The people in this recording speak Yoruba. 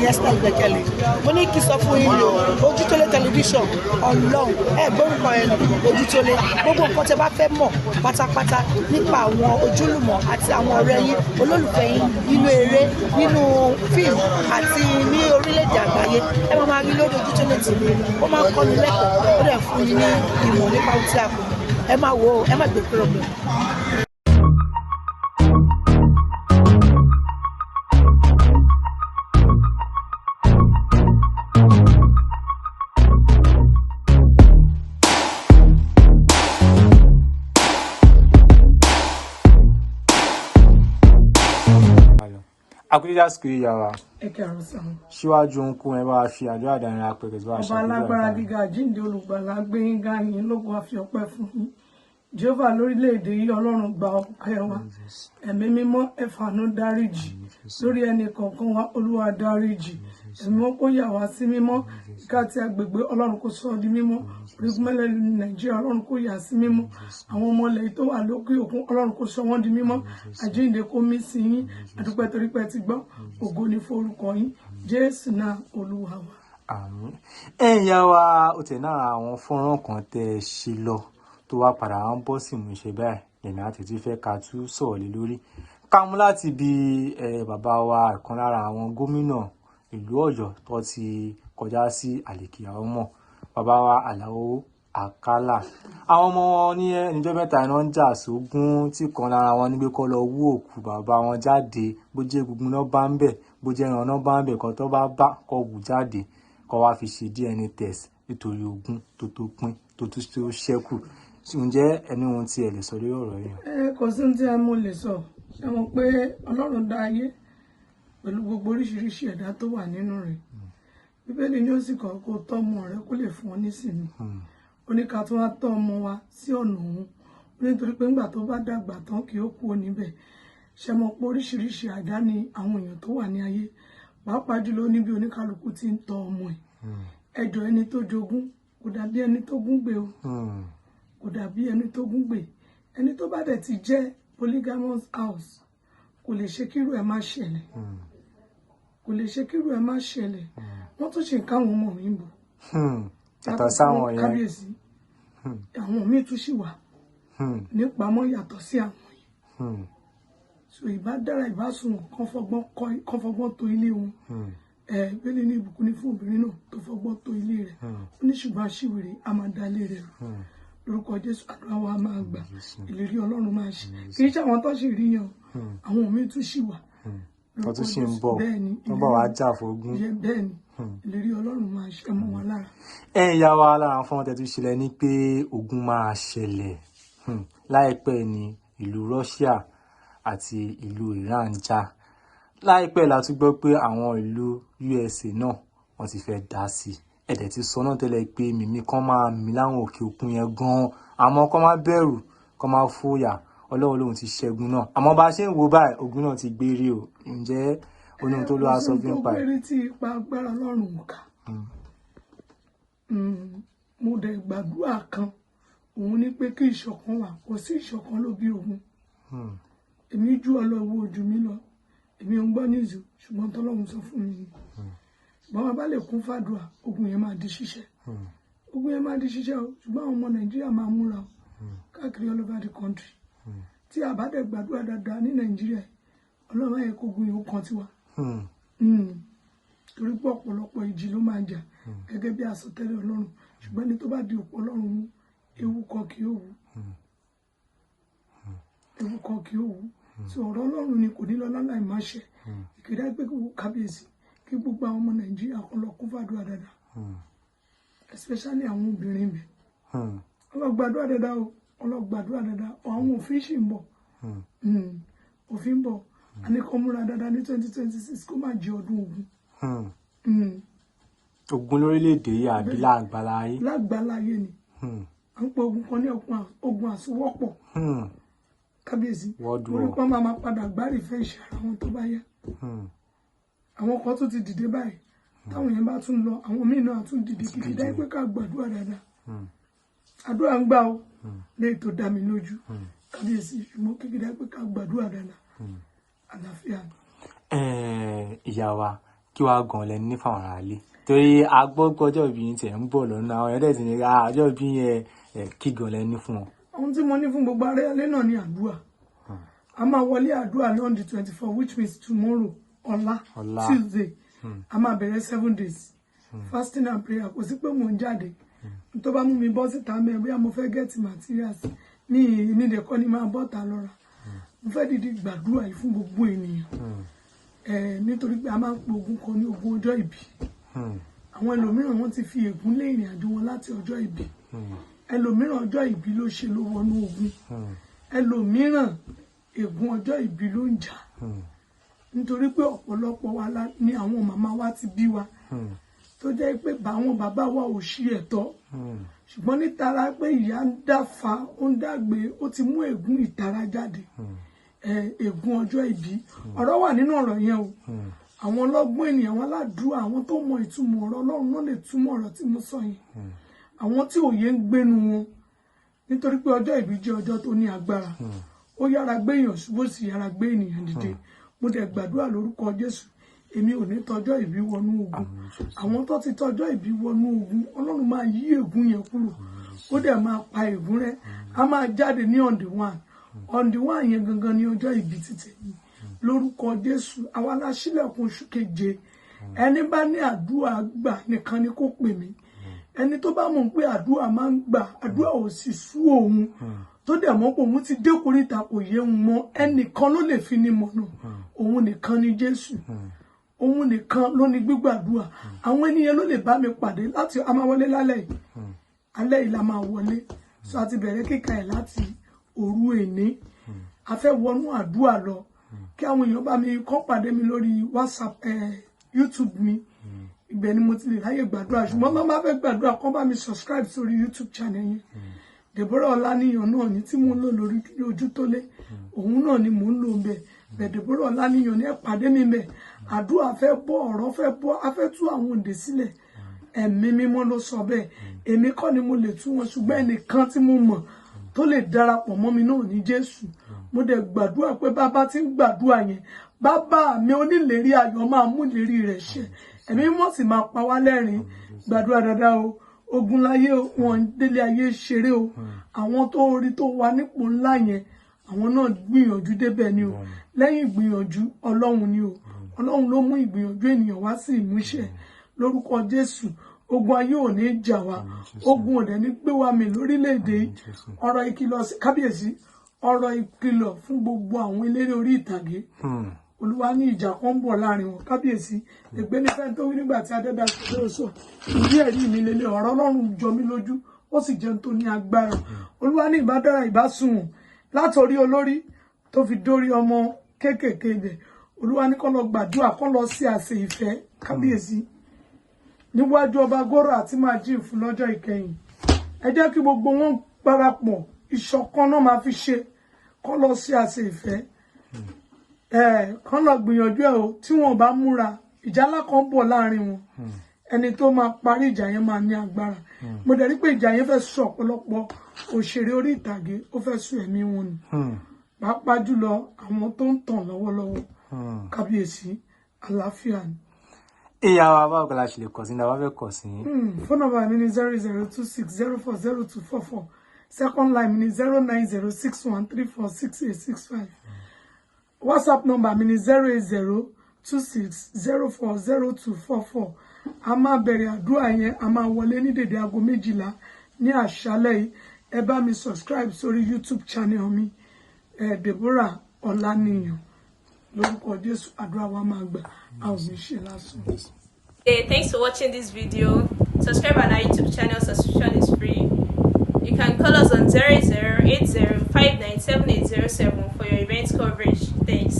Esther Ìgbẹ́kẹ̀lé mo ní kí sọ fún yín o Ojútólé tẹlifíṣàn Ọlọ́run gbórúkọ ẹ̀ Ojútólé gbogbo nǹkan tẹ́ bá fẹ́ mọ̀ pátápátá nípa àwọn ojúlùmọ̀ àti àwọn ọ̀rẹ́ yín olólùfẹ́ yín nínú eré nínú fíìmù àti ní orílẹ̀-èdè àgbáyé ẹ máa rí lórí Ojútólé TV ó máa ń kọ́ni lẹ́kọ̀ọ́ ó dẹ̀ fún yín ní ìmọ̀ nípa ohun tí a kò ẹ máa wo ẹ má gbé kúrò bẹ́ẹ̀. Akuja skiri yawa. Síwájú ohunkóhun ẹ bá fi àdúrà dání apẹ̀kẹ̀ tó bá ṣe. Ọba alágbára gíga jíǹde olùgbàlà gbé yín ga yín lógo a fi ọpẹ́ fún yín. Jehovah lórílẹ̀-èdè yìí Ọlọ́run gba ọpẹ́ wa. Ẹ̀mí mímọ́ ẹ fàánú dáríjì. Lórí ẹnì kọ̀ọ̀kan wa Olúwa dáríjì. Ẹ̀mí mímọ́ kó yà wá sí mímọ́. Ìka àti agbègbè Ọlọ́run kó sọ di mímọ́. Orígun mẹ́lẹ́lú ní Nàìjíríà Ọlọ́run kó yà sí mímọ́. Àwọn ọmọ ilẹ̀ tó wà lókè òkun Ọlọ́run kó sọ wọ́n di mímọ́. Àjíǹde kó mí sí yín. Àdúpẹ́ torí pé ti gbọ́. Ògo ni forúkọ yín. Jésù náà Olúwa wa. Àmín. Ẹ̀yin wa ó tẹ̀ náà àwọn fọ́nrán kan tẹ́ ṣe lọ tó wá padà ń bọ́ sí ìmúṣẹ báyìí lẹ́nu àti tí fẹ́ ká tú sọ̀rọ̀ lé lórí ká mú láti bí bàbá wa kan lára àwọn gómìnà ìlú Ọ̀yọ́ tó ti kọjá sí àlèkè àwọn ọmọ bàbá wa Àlàó Àkàlà àwọn ọmọ wọn ní ẹnìjọ́ mẹ́ta iná ń jà sógún tí kan lára wọn nígbé kọ́ lọ wú òkú bàbá wọn jáde bó jẹ́ egungun náà bá ń bẹ̀ bó jẹ́ ẹran náà bá ń bẹ̀ kan tó bá kọ́ wù jáde kọ́ wá fi ṣe DNA test nítorí ogún tó pín tó ṣẹ́kù ǹjẹ́ ẹni ohun tí ẹ lè sọ lórí ọ̀rọ̀ yìí. Kò sí ohun tí mo lè sọ ẹ mọ̀ pé Ọlọ́run dá ayé pẹ̀lú gbogbo oríṣiríṣi ẹ̀dá tó wà nínú rẹ̀ Bíbélì ní ó sì kọ́ kó tọ́ ọmọ rẹ̀ kó lè fún ọ nísìnyí ó ní ká tún wá tọ́ ọmọ wa sí ọ̀nà òun ó ní nítorí pé ńgbà tó bá dàgbà tán kì ó kú níbẹ̀ ṣe mọ̀ pé oríṣiríṣi àdá ni àwọn èèyàn tó wà ní ayé pàápàá jùlọ níbi oníkálukú ti ń tọ́ ọmọ ẹ̀ ẹjọ́ ẹni tó jogún kò dàbí ẹni tó gún gbé o kò dàbí ẹni tó gún gbé ẹni tó bá dẹ̀ ti jẹ́ polygamous house kò lè ṣe kírú ẹ̀ má ṣẹlẹ̀ kò lè ṣe kírú ẹ̀ má ṣẹlẹ̀ wọ́n tún ṣe nǹkan àwọn ọmọ mi bò yàtọ̀ sáwọn yẹn kábíyèsí àwọn míì tún ṣì wà nípamọ́ yàtọ̀ sí àwọn yìí so ìbá dára ìbá sùn kán fọgbọ́n tó ilé wọn bẹ́ẹ̀ ní ìbùkún ní fún obìnrin náà tó fọgbọ́n tó ilé rẹ̀ ó ní ṣùgbọ́n aṣíwèrè a máa dá ilé rẹ̀ lórúkọ Jésù àdúrà wa máa gbà ìlérí Ọlọ́run máa ṣe kì í ṣe àwọn tó ṣì rí yẹn àwọn míì tún ṣì wà wọ́n tún ṣì ń bọ̀ wọ́n bọ̀ wá jà fógún bẹ́ẹ̀ ni ìlérí Ọlọ́run máa ṣe mọ́ wọn lára. Ìyá wa lára fún wọn tẹ́tù ṣẹlẹ̀ ní pé ogun máa ṣẹlẹ̀ láìpẹ́ ní ìlú Russia àti ìlú Iran jà láìpẹ́ la tún gbọ́ pé àwọn ìlú USA náà wọ́n ti fẹ́ dá sí ẹ̀dẹ̀ ti sọ náà tẹ́lẹ̀ pé mímí kan máa mí láwọn òkè òkun yẹn gan-an àmọ́ kọ́ máa bẹ̀rù kọ́ máa fòyà Ọlọ́run lòun ti ṣẹ́gun náà àmọ́ bá a ṣe ń wo báyìí ogun náà ti gbérí o ǹjẹ́ oníhun tó ló wá sọ fún pa ẹ̀. ọ̀sẹ̀ tó tí ipa agbára Ọlọ́run kà mo dẹ̀ gbàdúrà kan òun ní pé kí ìṣọ̀kan wà kò sí ìṣọ̀kan ló bí òun èmi jù ọ lọ wo ojú mi lọ èmi ò ń gbọ́ nízù ṣùgbọ́n tọ́lọ́run sọ fún mi ṣùgbọ́n wọn bá lè kún fàdúrà ogun yẹn máa di ṣíṣẹ́ ogun yẹn máa di ṣíṣẹ́ o ṣùgbọ́n àwọn ọmọ Nàìjíríà máa múra o káàkiri all over the country tí a bá dẹ̀ gbàdúrà dáadáa ní Nàìjíríà Ọlọ́run ayẹ kó ogun yẹn ó kan tiwa torí pé ọ̀pọ̀lọpọ̀ ìjì ló máa jà gẹ́gẹ́ bí àsọtẹ́lẹ̀ Ọlọ́run ṣùgbọ́n ní tó bá di òpó Ọlọ́run mú ewu kan kì yóò wú ewu kan kì yóò wú so ọ̀rọ̀ Ọlọ́run ni kò ní lọ láláì má ṣe ìkéde pé kí kábíyèsí kí gbogbo àwọn ọmọ Nàìjíríà kan lọ kún fàdúrà dáadáa especially àwọn obìnrin bẹ̀ ọlọ́gbàdúrà dáadáa o ọlọ́gbàdúrà dáadáa àwọn òfin ṣì ń bọ̀ òfin ń bọ̀ a ní kó múra dáadáa ní 2026 kó má jẹ́ ọdún ogun. Ogun lórílẹ̀‐èdè yìí àbí lágbàlá ayé. Lágbàlá ayé ni à ń pè ogun kan ní ogun àsowọ́pọ̀ kábíyèsí orí kan máa padà gbárí fẹ́ ìṣe ara wọn tó bá yá àwọn kan tún ti dìde báyìí táwọn yẹn bá tún lọ àwọn míì náà tún dìde kìkì dá pé ká gbàdúrà dáadáa àdúrà ń gbà ó lẹ́yìn tó dá mi lójú kábíyèsí ṣùgbọ́n kìkì dá pé ká gbàdúrà dáadáa àlàáfíà. Ìyá wa kí wàá gan lẹ́nu ní fáwọn ará ilé torí agbọ́gbọ́ ọjọ́ ìbí yín tiẹ̀ ń bọ̀ lọ́nà àwọn ẹ̀dẹ̀ sì ní ọjọ́ ìbí yẹn kí gan lẹ́nu fún wọn. ohun tí mo ní fún gbogbo ará ilé náà ni àdúrà. A máa wọlé àdúrà ní on the 24, which means tomorrow, ọ̀la Tuesday. A máa bẹ̀rẹ̀ 7 days. Fasting and prayer. Kò sí pé mò ń jáde. Tó bá mú mi bọ́ síta mẹ́ bóyá mo fẹ́ get materials ní ìdẹ̀kọ́ ni máa bọ́ ta lọ́ra. Mo fẹ́ dìde gbàdúrà yìí fún gbogbo ènìyàn. Nítorí pé a máa ń pe ogun kan ní ogun ọjọ́ ìbí. Àwọn ẹlòmíràn wọ́n ti fi ègún lé ìrìn àjò wọn láti ọjọ́ ìbí. Ẹlòmíràn ọjọ́ ìbí ló ṣe ló wọnú ogun. Ẹlòmíràn ègún ọjọ́ ìbí ló ń jà. Nítorí pé ọ̀pọ̀lọpọ̀ wa ni àwọn màmá wa ti bí wa. Tó jẹ́ pé àwọn bàbá wa ò ṣí ẹ̀tọ́. Ṣùgbọ́n nítara pé ìyá ń dáfa, ó ń dàgbé, ó ti mú ègún ìtara jáde. Ègún ọjọ́ ìbí. Ọ̀rọ̀ wà nínú ọ̀rọ̀ yẹn o. Àwọn ọlọ́gbọ́n ènìyàn, àwọn aládùúrà, àwọn tó mọ ìtumọ̀ ọ̀rọ̀ Ọlọ́run náà lè túmọ̀ ọ̀rọ̀ tí mo sọ yìí. Àwọn tí òye ń gbénu wọn. Nítorí pé ọjọ́ ìbí jẹ́ ọjọ́ tó ní agbára. Ó yára gbé èèyàn ṣubú, sì yára gbé ènìyàn dìde. Mo dẹ̀ gbàdúrà lórúkọ Jésù. Èmi ò ní tọjọ́ ìbí wọnú ogun. Àwọn tó ti tọjọ́ ìbí wọnú ogun, Ọlọ́run máa yí ègún yẹn kúrò. Ó dẹ̀ máa pa ègún rẹ́. A máa jáde ní on the 1. On the 1 yẹn gangan ni ọjọ́ ìbí títẹ̀ mi. Lórúkọ Jésù, àwa la ṣílẹ̀kùn oṣù keje. Ẹni bá ní àdúrà gbà nìkan ni kó pè mí. Ẹni tó bá mọ̀ pé àdúrà máa ń gbà, àdúrà ò sì sú òun. Tó dẹ̀ mọ̀ pé òun ti dé koríta kò yé òun mọ́, ẹnìkan ló lè fi ní mọ̀nà. Òun nìkan ni Jésù. Òun nìkan ló ní gbígbàdúrà. Àwọn ènìyàn ló lè bá mi pàdé láti a máa wọlé lálẹ́ yìí. Alẹ́ yìí la máa wọlé. So a ti bẹ̀rẹ̀ kíkà ẹ̀ láti òru èní. A fẹ́ wọnú àdúrà lọ. Kí àwọn èèyàn bá mi kàn pàdé mi lórí WhatsApp, YouTube mi. Ibẹ̀ ni mo ti lè ráyè gbàdúrà. Ṣùgbọ́n má má fẹ́ gbàdúrà kàn bá mi subscribe sórí YouTube channel yẹn. Deborah Ọláníyàn náà ni tí mo ń lò lórí ojú tó lé. Òun náà ni mò ń lò ń bẹ̀. Bẹ̀ Deborah Ọláníyàn ni ẹ pàdé mi bẹ̀. Àdúrà fẹ́ bọ́, ọ̀rọ̀ fẹ́ bọ́, a fẹ́ tú àwọn òǹdè sílẹ̀. Ẹ̀mí mímọ́ ló sọ bẹ́ẹ̀. Èmi kọ́ ni mo lè tú wọn, ṣùgbọ́n ẹnìkan tí mo mọ̀ tó lè darapọ̀ mọ́ mi náà ní Jésù. Mo dẹ̀ gbàdúrà pé bàbá tí ń gbàdúrà yẹn, bàbá mi onílérí ayọ̀ máa mú ìlérí rẹ̀ ṣẹ. Ẹ̀mí mímọ́ sì máa pa wá lẹ́rìn. Gbàdúrà dáadáa o. Ogun láyé o, wọn délé ayé ṣeré o. Àwọn tó rí tó wà nípò ńlá yẹn, àwọn náà gbìyànjú débẹ̀ ni o. Lẹ́yìn ìgbìyànjú, Ọlọ́run ni o. Ọlọ́run ló mú ìgbìyànjú ènìyàn wá sí ìmúṣẹ. Lórúkọ Jésù, ogun ayé ò ní jà wá. Ogun ò dẹ̀ ní gbé wa mì lórílẹ̀-èdè. Ọ̀rọ̀ ìkìlọ̀ kábíyèsí, ọ̀rọ̀ ìkìlọ̀ fún gbogbo àwọn eléré orí ìtàgé. Olúwa ní ìjà kan bọ̀ láàrin wọn. Kábíyèsí, ègbé ní fẹ́ni tó wí nígbà tí Adẹ́dá ṣe sọ. Ìdí ẹ̀rí mi lélẹ̀, ọ̀rọ̀ Ọlọ́run jọ mí lójú, ó sì jẹun tó ní agbára. Olúwa ní ìbádára ìbásùnwọ̀n látòrí olórí tó fi dórí ọmọ kéékèèké ibẹ̀. Olúwa ní kó lọ gbàdúrà, kó lọ sí àsè ìfẹ́. Kábíyèsí, níwájú ọba Góró àti máa jí fún lọ́jọ́ ìkẹyìn. Ẹ jẹ́ kí gbogbo wọn parapọ̀, ìṣọ̀kan náà máa fi ṣe, kó lọ sí àsè ìfẹ́. Kán lọ gbìyànjú ẹ̀ o, tí wọn bá múra, ìjà ńlá kan bọ̀ láàrin wọn. Ẹni tó máa parí ìjà yẹn máa ní agbára. Mo dẹ̀ rí pé ìjà yẹn fẹ́ sọ ọ̀pọ̀lọpọ̀ òṣèré orí ìtàgé, ó fẹ́ sọ ẹ̀mí wọn nù. Pàápàá jùlọ àwọn tó ń tàn lọ́wọ́lọ́wọ́. Kábíyèsí, àlàáfíà ni. Ìyá wa báwo la ṣe lè kọ̀ sí ní àwọn fẹ́ kọ̀ sí? Phone number mi ni 0026040244. Second line mi ni 09061346865. WhatsApp number mi ni 08026040244. A máa bẹ̀rẹ̀ àdúrà yẹn, a máa wọlé ní dédé aago 12 ní àṣálẹ́ yìí. Ẹ bá mi subscribe sórí YouTube channel mi, Deborah Ọláníyàn. Lórúkọ Jésù, àdúrà wa máa gbà. A ò ní ṣe lásán. Hey, thanks for watching this video. Subscribe on our YouTube channel. Subscription is free. You can call us on 0080597807 for your event coverage. Thanks.